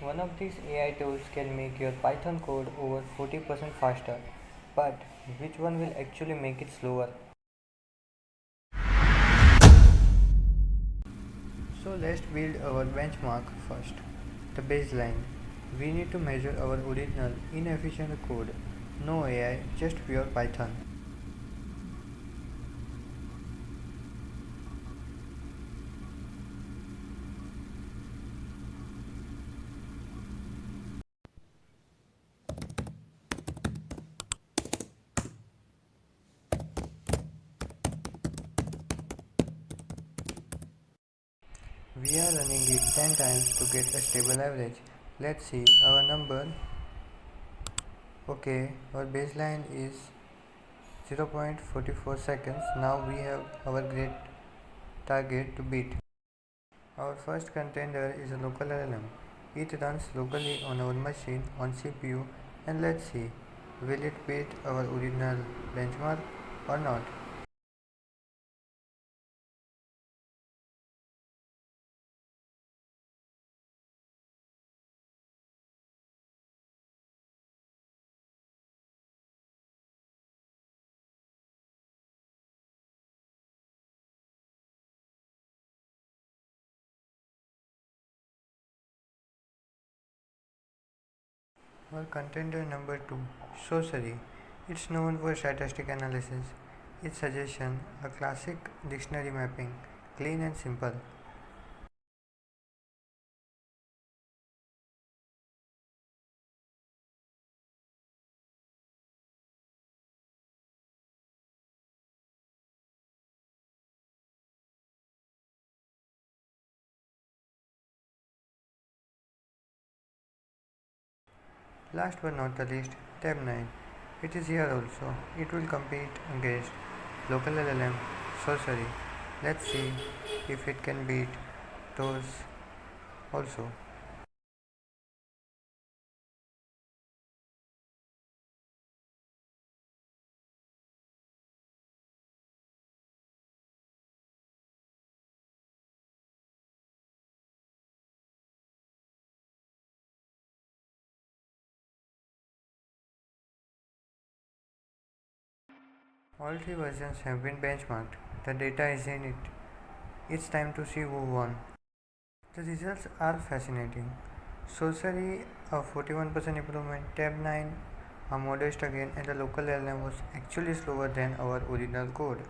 One of these AI tools can make your Python code over 40% faster, but which one will actually make it slower? So let's build our benchmark first. The baseline. We need to measure our original inefficient code. No AI, just pure Python. We are running it 10 times to get a stable average. Let's see our number. Okay, our baseline is 0.44 seconds. Now we have our great target to beat. Our first contender is a local LLM. It runs locally on our machine on CPU, and let's see, will it beat our original benchmark or not? Our contender number 2, Sorcery. It's known for statistic analysis. Its suggestion, a classic dictionary mapping, clean and simple. Last but not the least, Tab 9. It is here also. It will compete against local LLM, Sorcery. Let's see if it can beat those also. All three versions have been benchmarked. The data is in it. It's time to see who won. The results are fascinating. Sorcery, a 41% improvement, Tab 9, a modest again, and the local LLM was actually slower than our original code.